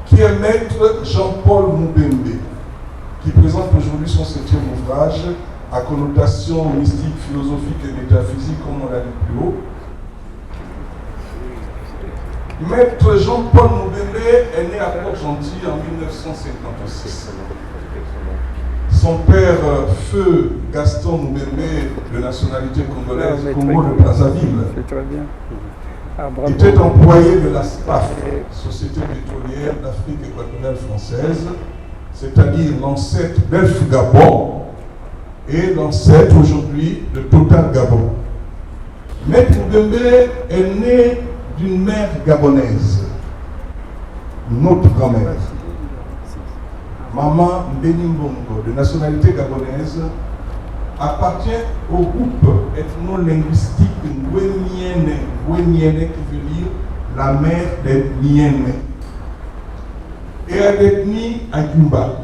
qui est maître Jean-Paul Moubembe, qui présente aujourd'hui son 7e ouvrage à connotation mystique, philosophique et métaphysique, comme on l'a dit plus haut. Maître Jean-Paul Moubembe est né à Port-Gentil en 1956. Son père, feu Gaston Moubembe, de nationalité congolaise, Congo de Brazzaville, était employé de la SPAF, Société pétrolière d'Afrique équatoriale française, c'est-à-dire l'ancêtre Belf Gabon et l'ancêtre aujourd'hui de Total Gabon. Maître Moubembe est né d'une mère gabonaise, notre grand-mère. Maman Mbeni Mbongo, de nationalité gabonaise, appartient au groupe ethno-linguistique Ngweniene, Ngweniene qui veut dire la mère des Niene, et à l'ethnie Agumba.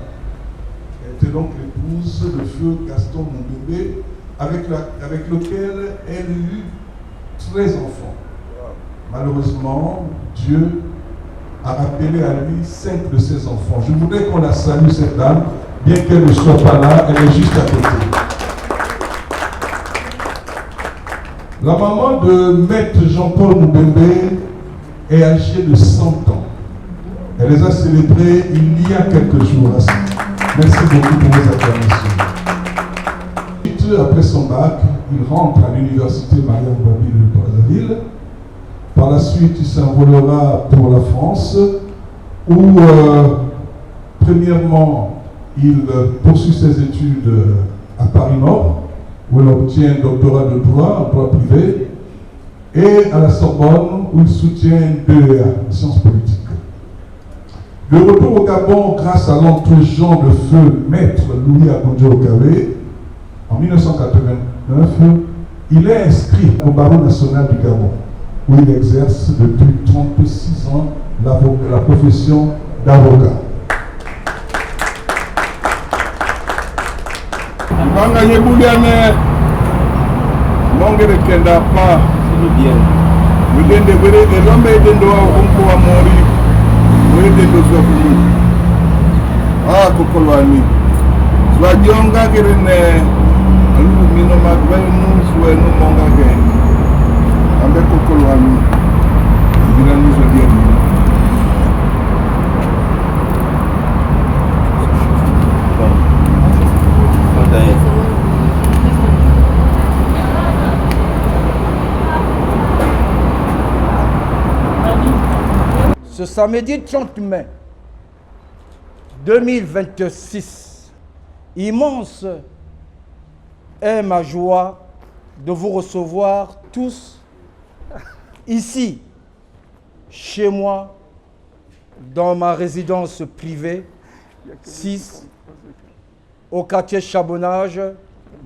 Elle était donc l'épouse de feu Gaston Moubembe, avec lequel elle eut 13 enfants. Malheureusement, Dieu a rappelé à lui 5 de ses enfants. Je voudrais qu'on la salue, cette dame, bien qu'elle ne soit pas là, elle est juste à côté. La maman de Maître Jean-Paul Moubembe est âgée de 100 ans. Elle les a célébrés il y a quelques jours. Merci beaucoup pour vos acclamations. Après son bac, il rentre à l'université Mariam Babile de Brazzaville. Par la suite, il s'envolera pour la France, où, premièrement, il poursuit ses études à Paris-Nord, où il obtient un doctorat de droit, en droit privé, et à la Sorbonne, où il soutient un DEA, sciences politiques. De retour au Gabon, grâce à l'entre-gens de feu maître Louis Agondio Okawe, en 1989, il est inscrit au barreau national du Gabon, où il exerce depuis 36 ans la profession d'avocat. Ce samedi 30 mai 2026, immense est ma joie de vous recevoir tous ici, chez moi, dans ma résidence privée, 6, au quartier Chabonnage,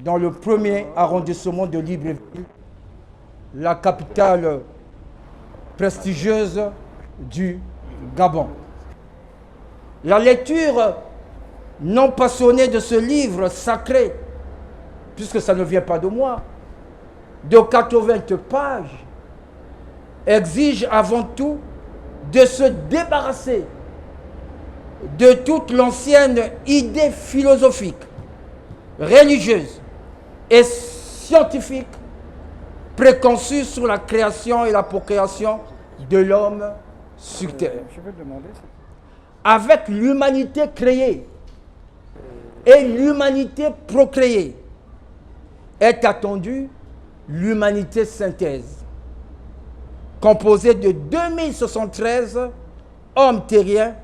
dans le 1er arrondissement de Libreville, la capitale prestigieuse du Gabon. La lecture non passionnée de ce livre sacré, puisque ça ne vient pas de moi, de 80 pages, exige avant tout de se débarrasser de toute l'ancienne idée philosophique, religieuse et scientifique préconçue sur la création et la procréation de l'homme sur terre. Avec l'humanité créée et l'humanité procréée est attendue l'humanité synthèse, composée de 2073 hommes terriens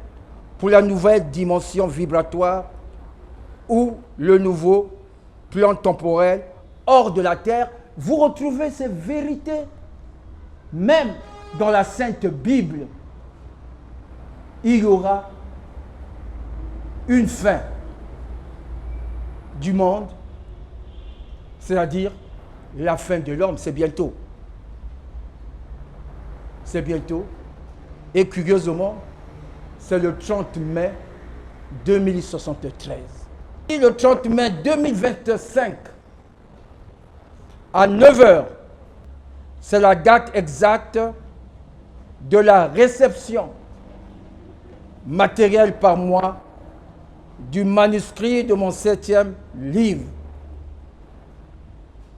pour la nouvelle dimension vibratoire ou le nouveau plan temporel hors de la Terre. Vous retrouvez ces vérités même dans la Sainte Bible. Il y aura une fin du monde, c'est-à-dire la fin de l'homme, c'est bientôt. C'est bientôt. Et curieusement, c'est le 30 mai 2073. Et le 30 mai 2025, à 9h, c'est la date exacte de la réception matériel par moi du manuscrit de mon 7e livre.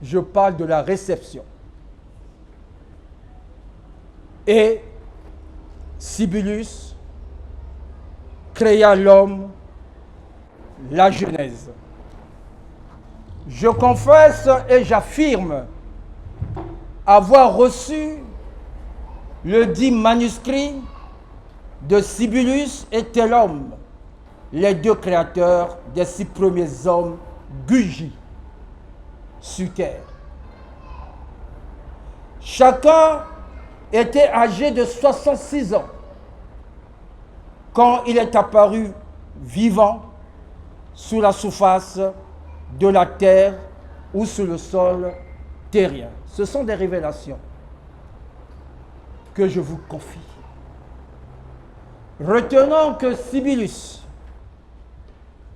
Je parle de la réception. Et Sibylus créa l'homme, la Genèse. Je confesse et j'affirme avoir reçu le dit manuscrit de Sibylus et Télôme, les deux créateurs des 6 premiers hommes Gugi sur terre. Chacun était âgé de 66 ans quand il est apparu vivant sous la surface de la terre ou sur le sol terrien. Ce sont des révélations que je vous confie. Retenons que Sibylus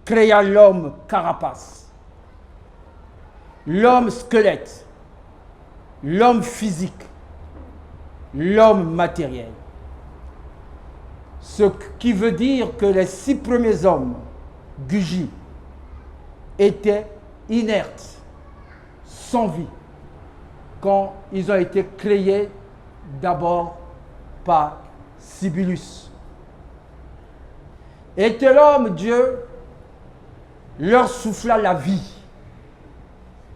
créa l'homme carapace, l'homme squelette, l'homme physique, l'homme matériel. Ce qui veut dire que les 6 premiers hommes, Gugi, étaient inertes, sans vie, quand ils ont été créés d'abord par Sibylus. Et que l'homme, Dieu, leur souffla la vie.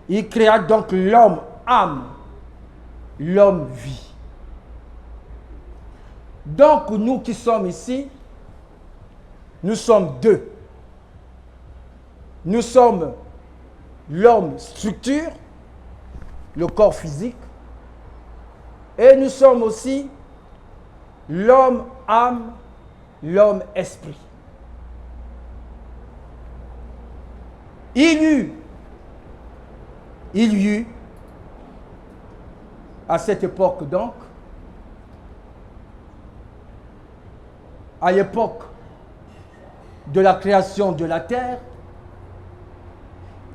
Il créa donc l'homme âme, l'homme vie. Donc nous qui sommes ici, nous sommes deux. Nous sommes l'homme structure, le corps physique, et nous sommes aussi l'homme âme, l'homme esprit. Il y eut, à cette époque donc, à l'époque de la création de la terre,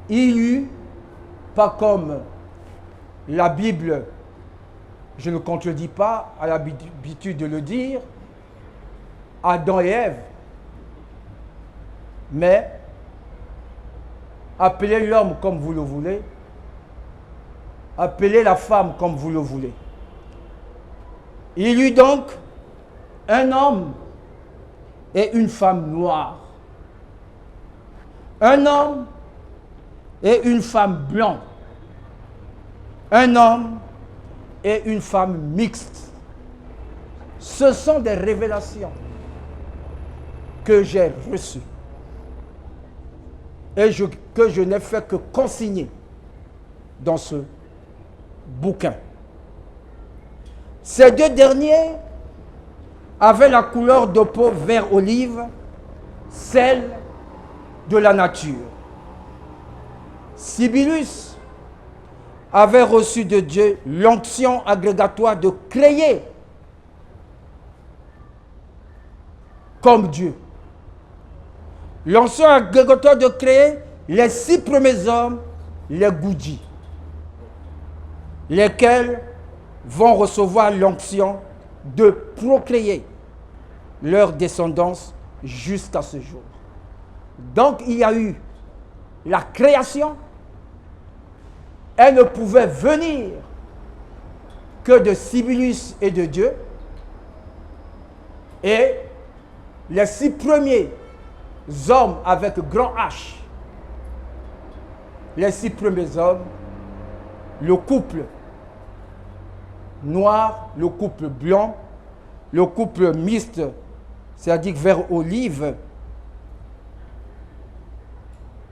il y eut, pas comme la Bible, je ne contredis pas, a l'habitude de le dire, Adam et Ève, mais appelez l'homme comme vous le voulez, appelez la femme comme vous le voulez. Il y eut donc un homme et une femme noire, un homme et une femme blanche, un homme et une femme mixte. Ce sont des révélations que j'ai reçues et que je n'ai fait que consigner dans ce bouquin. Ces deux derniers avaient la couleur de peau vert olive, celle de la nature. Sibylus avait reçu de Dieu l'onction agrégatoire de créer comme Dieu. L'onction agrégatoire de créer les 6 premiers hommes, les Gugi, lesquels vont recevoir l'onction de procréer leur descendance jusqu'à ce jour. Donc il y a eu la création. Elle ne pouvait venir que de Sibylus et de Dieu. Et les 6 premiers hommes avec grand H, les 6 premiers hommes, le couple noir, le couple blanc, le couple mixte, c'est-à-dire vert olive,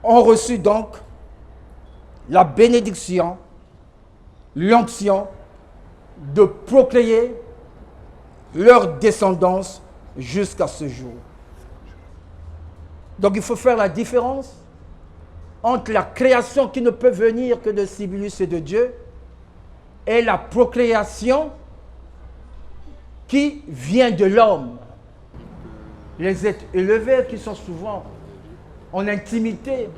ont reçu donc la bénédiction, l'onction de procréer leur descendance jusqu'à ce jour. Donc il faut faire la différence entre la création qui ne peut venir que de Sibylus et de Dieu et la procréation qui vient de l'homme. Les êtres élevés qui sont souvent en intimité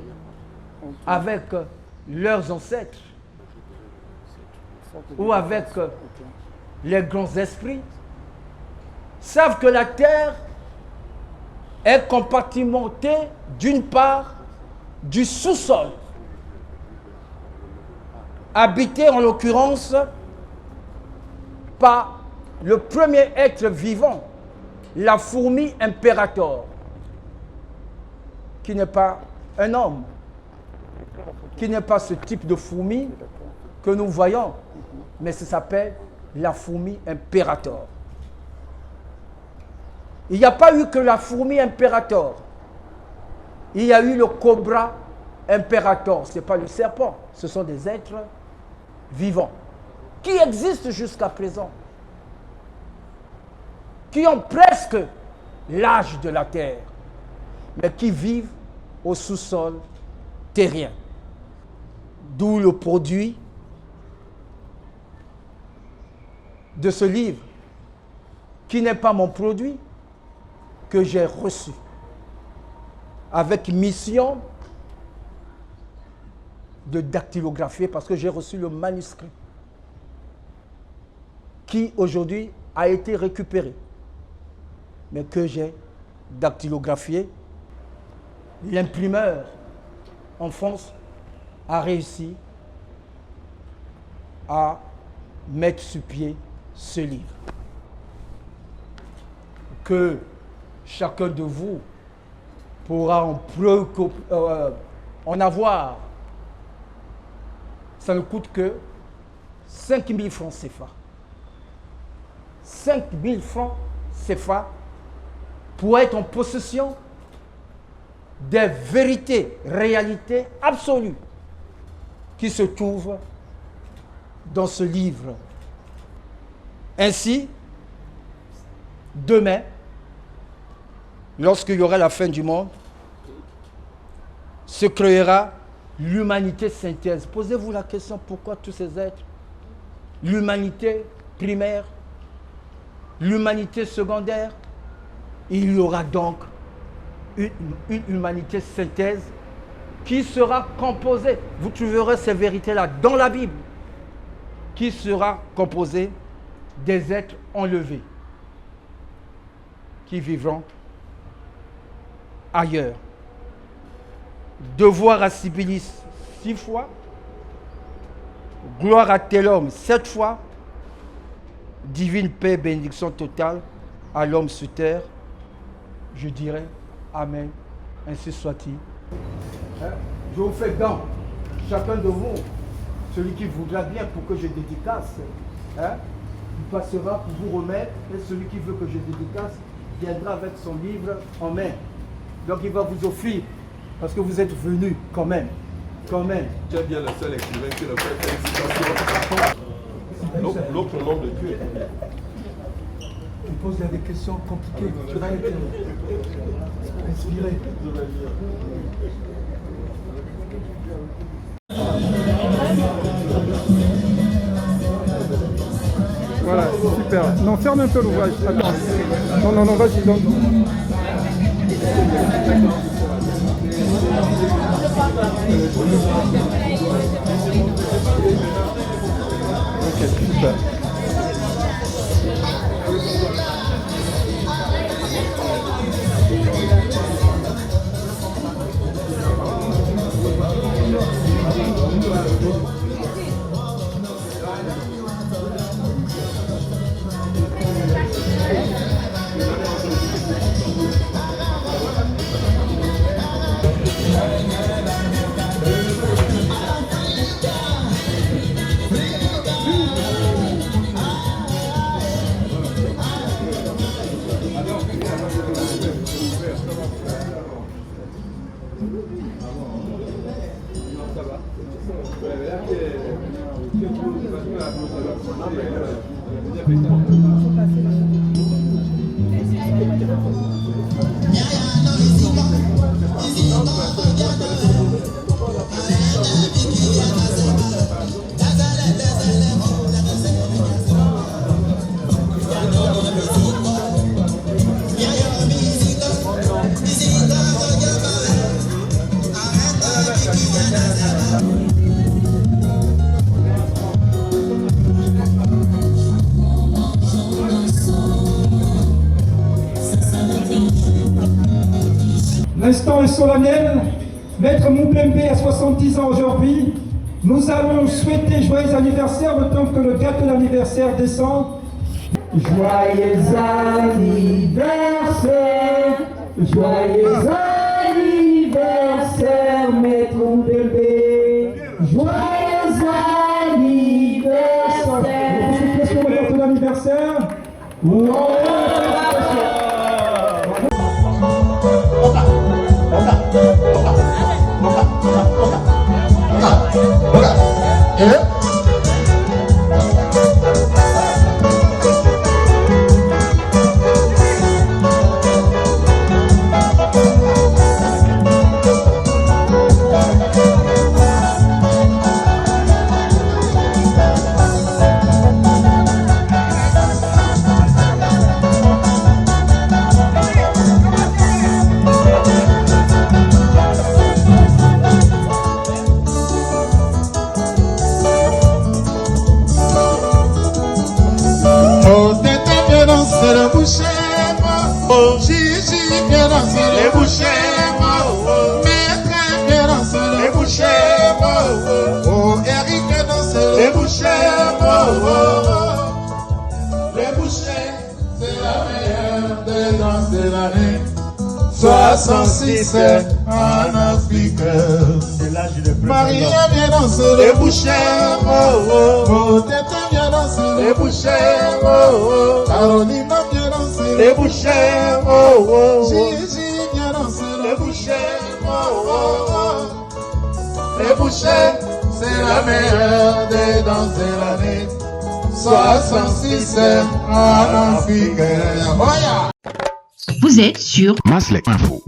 avec leurs ancêtres ou avec les grands esprits savent que la terre est compartimenté d'une part du sous-sol, habité en l'occurrence par le premier être vivant, la fourmi impérator, qui n'est pas un homme, qui n'est pas ce type de fourmi que nous voyons, mais ça s'appelle la fourmi impérator. Il n'y a pas eu que la fourmi impérator. Il y a eu le cobra impérator. Ce n'est pas le serpent. Ce sont des êtres vivants qui existent jusqu'à présent, qui ont presque l'âge de la Terre, mais qui vivent au sous-sol terrien. D'où le produit de ce livre, qui n'est pas mon produit, que j'ai reçu, avec mission de dactylographier, parce que j'ai reçu le manuscrit, qui aujourd'hui a été récupéré, mais que j'ai dactylographié. L'imprimeur en France a réussi à mettre sur pied ce livre. Que chacun de vous pourra en avoir. Ça ne coûte que 5 000 francs CFA. 5 000 francs CFA pour être en possession des vérités, réalités absolues qui se trouvent dans ce livre. Ainsi, demain, lorsqu'il y aura la fin du monde, se créera l'humanité synthèse. Posez-vous la question, pourquoi tous ces êtres? L'humanité primaire, l'humanité secondaire. Il y aura donc une humanité synthèse qui sera composée, vous trouverez ces vérités-là dans la Bible, qui sera composée des êtres enlevés, qui vivront ailleurs. Devoir à Sibylis 6 fois, gloire à tel homme 7 fois, divine paix, bénédiction totale à l'homme sur terre. Je dirais Amen, ainsi soit-il. Je vous fais don, chacun de vous, celui qui voudra bien pour que je dédicace, il passera pour vous remettre, et celui qui veut que je dédicace viendra avec son livre en main. Donc il va vous offrir, parce que vous êtes venus quand même. Quand même. Tu es bien le seul écrivain qui le fait. Félicitations. L'autre nom de Dieu. Tu poses des questions compliquées. Tu vas être inspiré. Voilà, super. Non, ferme un peu l'ouvrage. Attends. Non, vas-y. Donc. Ok, super. L'instant est solennel. Maître Moupembe a 70 ans aujourd'hui. Nous allons souhaiter joyeux anniversaire le temps que le gâteau d'anniversaire descend. Joyeux anniversaire, joyeux anniversaire, Maître Moupembe. Joyeux anniversaire. Félicitations au gâteau d'anniversaire. Oh, Gigi, viens danser les bouchers, Maître, viens danser les bouchers, oh, Eric, viens danser les bouchers, les bouchers, c'est la meilleure des danses de l'année. 66 en Afrique. Maria vient danser les bouchers, Tete vient danser les bouchers, Caroline vient danser les bouchers, Gigi vient danser les bouchers, les bouchers, c'est la meilleure des danses de l'année. 66 en Afrique. Vous êtes sur Maslek Info.